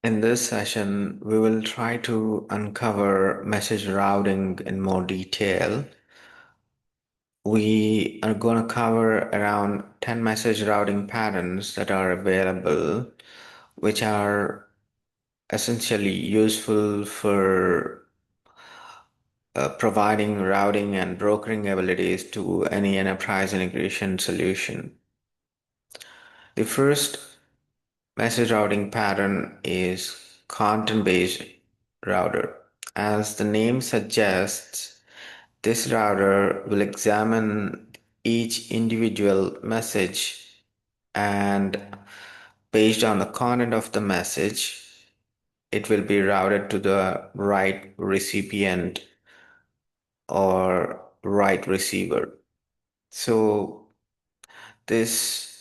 In this session, we will try to uncover message routing in more detail. We are going to cover around 10 message routing patterns that are available, which are essentially useful for providing routing and brokering abilities to any enterprise integration solution. The first message routing pattern is content-based router. As the name suggests, this router will examine each individual message and based on the content of the message, it will be routed to the right recipient or right receiver. So this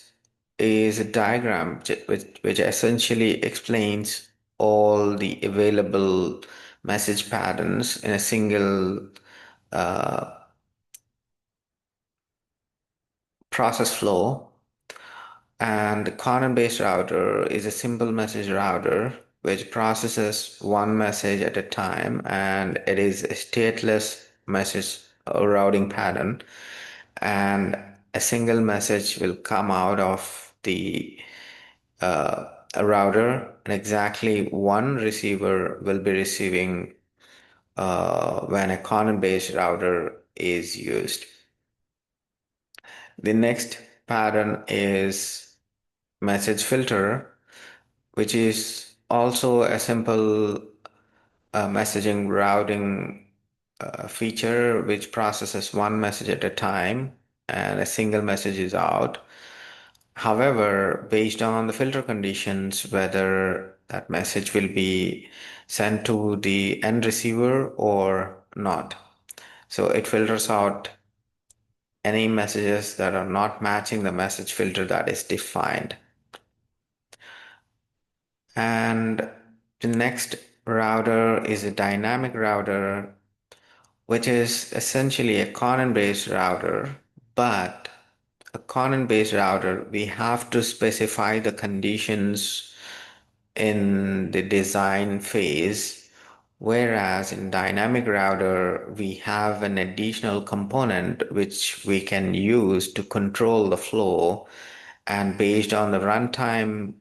is a diagram which essentially explains all the available message patterns in a single uh, process flow. And the content-based router is a simple message router which processes one message at a time, and it is a stateless message routing pattern. And a single message will come out of the a router, and exactly one receiver will be receiving when a content-based router is used. The next pattern is message filter, which is also a simple messaging routing feature which processes one message at a time and a single message is out. However, based on the filter conditions, whether that message will be sent to the end receiver or not. So it filters out any messages that are not matching the message filter that is defined. And the next router is a dynamic router, which is essentially a content-based router, but a content-based router, we have to specify the conditions in the design phase, whereas in dynamic router, we have an additional component which we can use to control the flow, and based on the runtime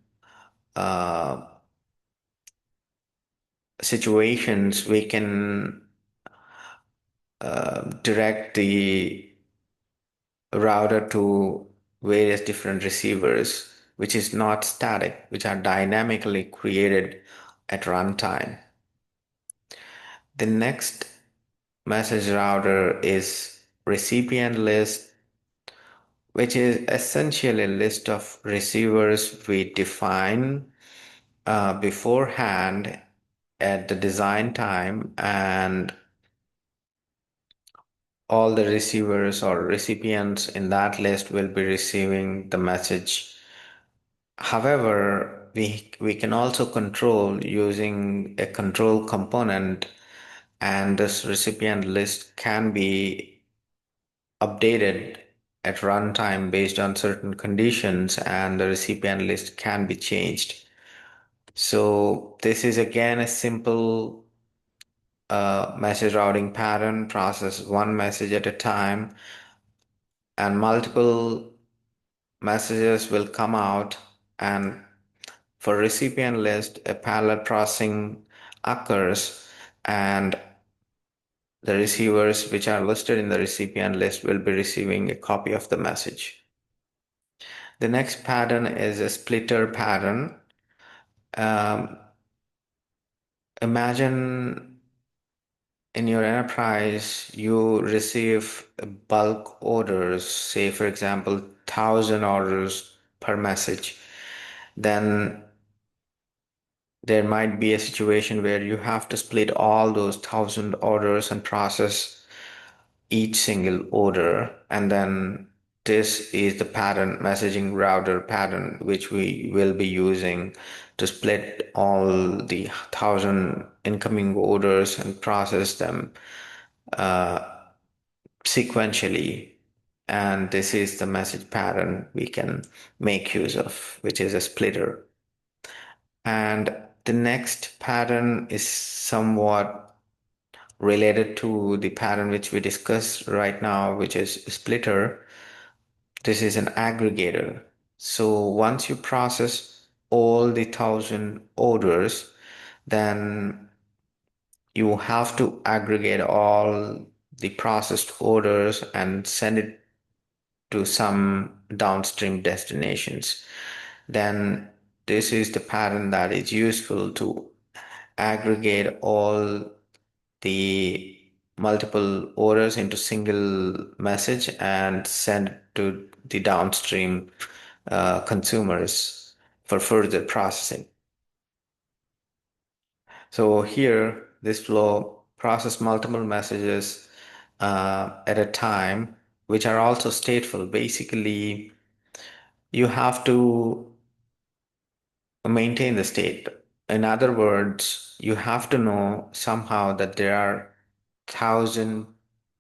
situations, we can direct the router to various different receivers, which is not static, which are dynamically created at runtime. The next message router is recipient list, which is essentially a list of receivers we define beforehand at the design time, and all the receivers or recipients in that list will be receiving the message. However, we can also control using a control component, and this recipient list can be updated at runtime based on certain conditions, and the recipient list can be changed. So this is again a simple message routing pattern, process one message at a time, and multiple messages will come out, and for recipient list, a parallel processing occurs, and the receivers which are listed in the recipient list will be receiving a copy of the message. The next pattern is a splitter pattern. Um, Imagine in your enterprise, you receive bulk orders, say, for example, 1,000 orders per message. Then there might be a situation where you have to split all those 1,000 orders and process each single order. And then this is the pattern, messaging router pattern, which we will be using to split all the 1,000 incoming orders and process them sequentially. And this is the message pattern we can make use of, which is a splitter. And The next pattern is somewhat related to the pattern which we discussed right now, which is splitter. This is an aggregator. So once you process all the 1,000 orders, then you have to aggregate all the processed orders and send it to some downstream destinations. Then this is the pattern that is useful to aggregate all the multiple orders into single message and send to the downstream consumers for further processing. So here, this flow process multiple messages at a time, which are also stateful. Basically, you have to maintain the state. In other words, you have to know somehow that there are 1,000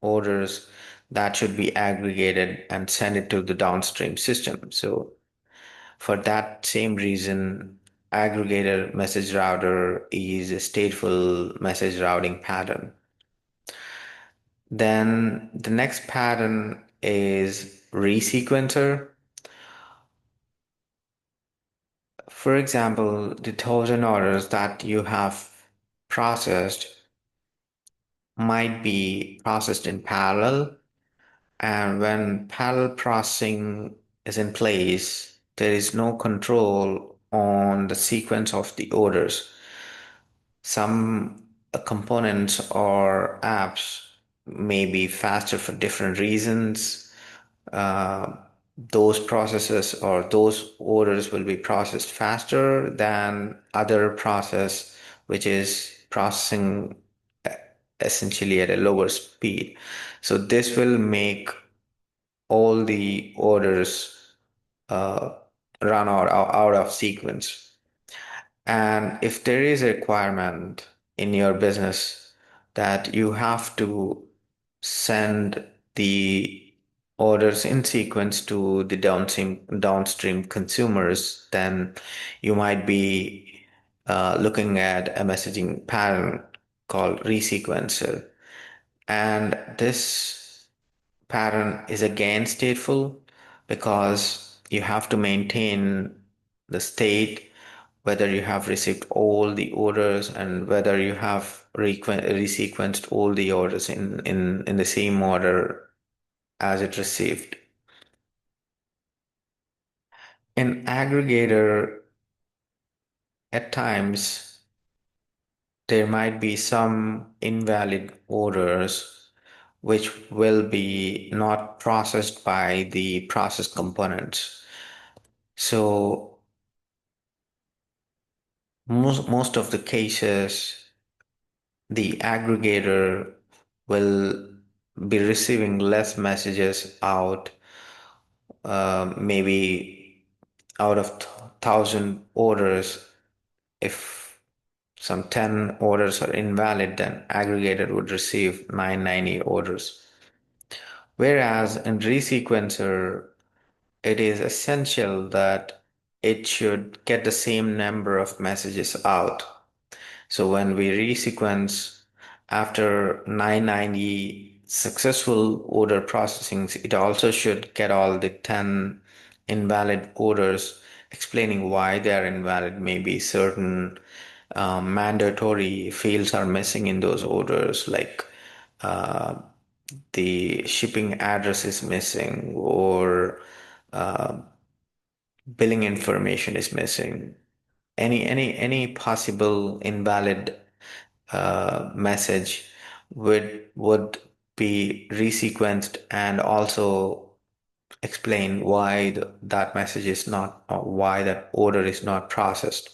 orders that should be aggregated and send it to the downstream system. So for that same reason, aggregator message router is a stateful message routing pattern. Then the next pattern is resequencer. For example, the 1,000 orders that you have processed might be processed in parallel. And when parallel processing is in place, there is no control on the sequence of the orders. Some components or apps may be faster for different reasons. Uh, those processes or those orders will be processed faster than other process, which is processing essentially at a lower speed. So this will make all the orders uh, run out of sequence. And if there is a requirement in your business that you have to send the orders in sequence to the downstream consumers, then you might be looking at a messaging pattern called Resequencer. And this pattern is again stateful because you have to maintain the state whether you have received all the orders and whether you have resequenced all the orders in the same order as it received. In aggregator, at times there might be some invalid orders which will be not processed by the process components. So most of the cases, the aggregator will be receiving less messages out, maybe out of 1,000 orders. If some 10 orders are invalid, then aggregator would receive 990 orders. Whereas in Resequencer, it is essential that it should get the same number of messages out. So when we resequence after 990 successful order processings, it also should get all the 10 invalid orders, explaining why they are invalid. Maybe certain mandatory fields are missing in those orders, like uh, the shipping address is missing, or uh, billing information is missing. Any possible invalid message would be resequenced and also explain why that message is not, or why that order is not processed.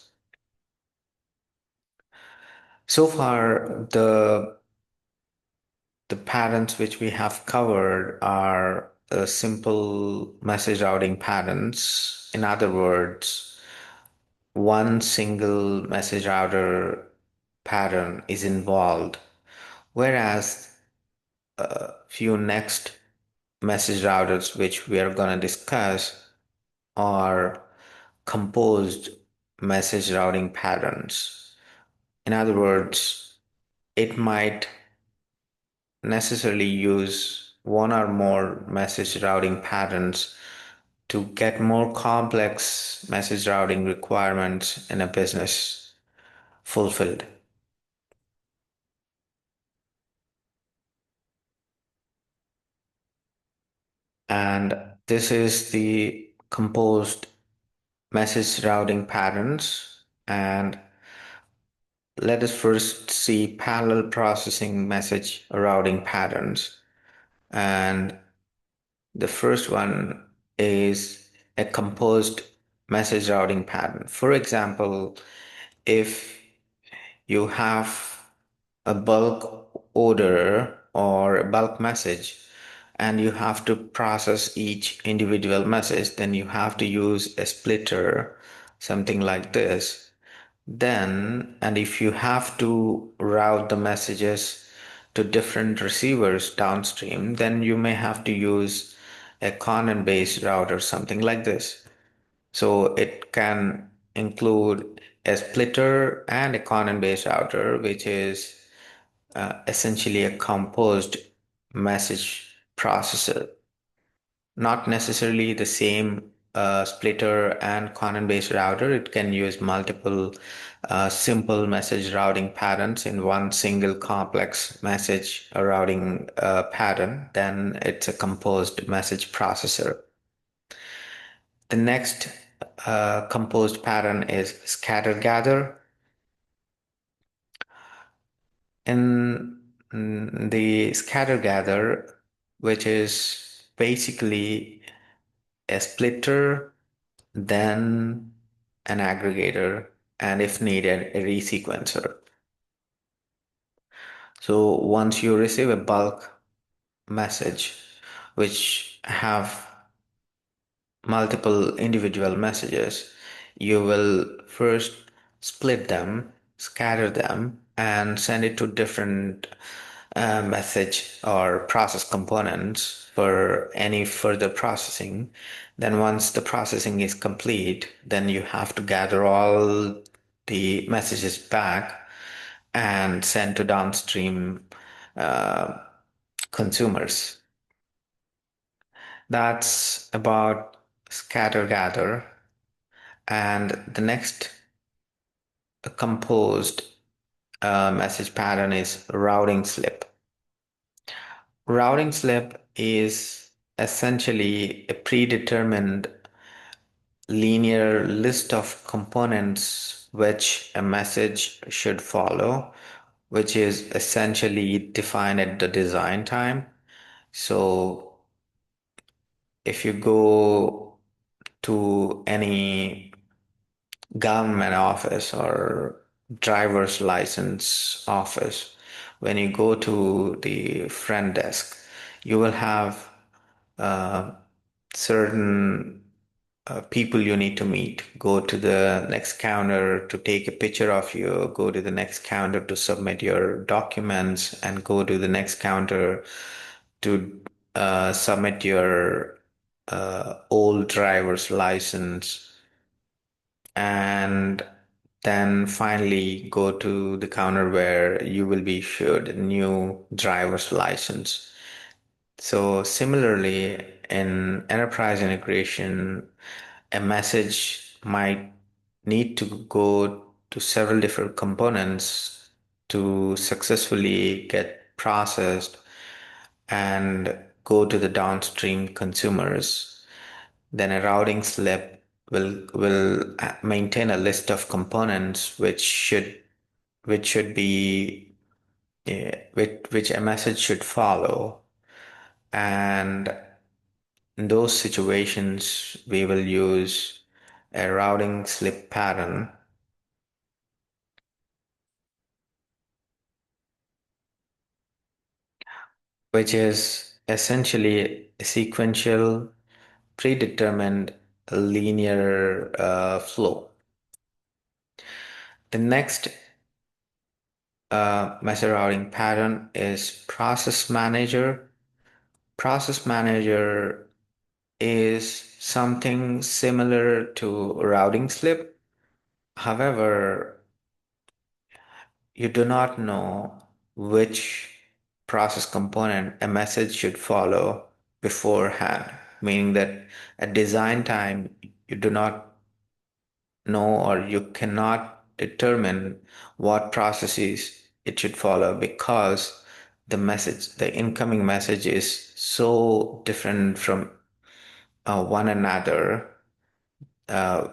So far, the patterns which we have covered are simple message routing patterns. In other words, one single message router pattern is involved, whereas a few next message routers which we are going to discuss are composed message routing patterns. In other words, it might necessarily use one or more message routing patterns to get more complex message routing requirements in a business fulfilled. And this is the composed message routing patterns. And let us first see parallel processing message routing patterns. And the first one is a composed message routing pattern. For example, if you have a bulk order or a bulk message and you have to process each individual message, then you have to use a splitter, something like this. Then, and if you have to route the messages to different receivers downstream, then you may have to use a content-based router, something like this. So it can include a splitter and a content-based router, which is essentially a composed message processor. Not necessarily the same splitter and content-based router. It can use multiple simple message routing patterns in one single complex message routing pattern. Then it's a composed message processor. The next composed pattern is scatter gather. In the scatter gather, which is basically a splitter, then an aggregator, and if needed, a resequencer. So once you receive a bulk message, which have multiple individual messages, you will first split them, scatter them, and send it to different message or process components for any further processing. Then once the processing is complete, then you have to gather all the messages back and send to downstream uh, consumers. That's about scatter gather. And the next composed message pattern is routing slip. Routing slip is essentially a predetermined linear list of components which a message should follow, which is essentially defined at the design time. So if you go to any government office or driver's license office, when you go to the front desk, you will have uh, certain people you need to meet. Go to the next counter to take a picture of you, go to the next counter to submit your documents, and go to the next counter to submit your old driver's license, and then finally go to the counter where you will be issued a new driver's license. So similarly, in enterprise integration, a message might need to go to several different components to successfully get processed and go to the downstream consumers. Then a routing slip will maintain a list of components which should be which a message should follow. And in those situations, we will use a routing slip pattern, which is essentially a sequential, predetermined linear flow. The next message routing pattern is process manager. Process manager is something similar to routing slip. However, you do not know which process component a message should follow beforehand, meaning that at design time, you do not know or you cannot determine what processes it should follow because the incoming message is so different from one another. Uh,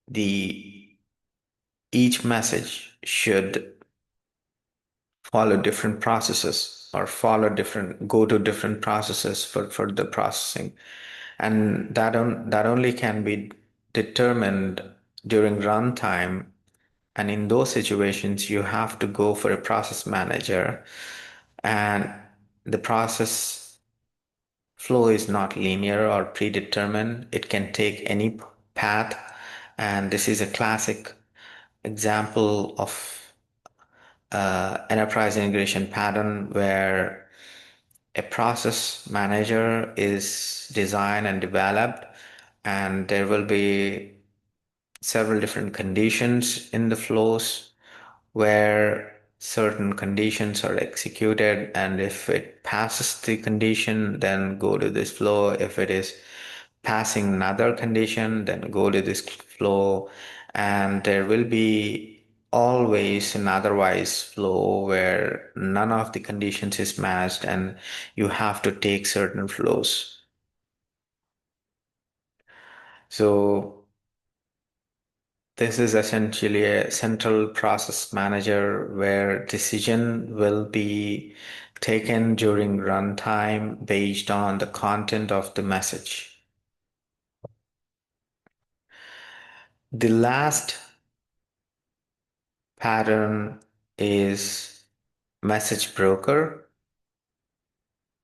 the Each message should follow different processes or go to different processes for the processing, and that only can be determined during runtime. And in those situations you have to go for a process manager, and the process flow is not linear or predetermined. It can take any path, and this is a classic example of enterprise integration pattern where a process manager is designed and developed, and there will be several different conditions in the flows where certain conditions are executed, and if it passes the condition then go to this flow. If it is passing another condition then go to this flow, and there will be always an otherwise flow where none of the conditions is matched and you have to take certain flows. So this is essentially a central process manager where decision will be taken during runtime based on the content of the message. The last pattern is message broker.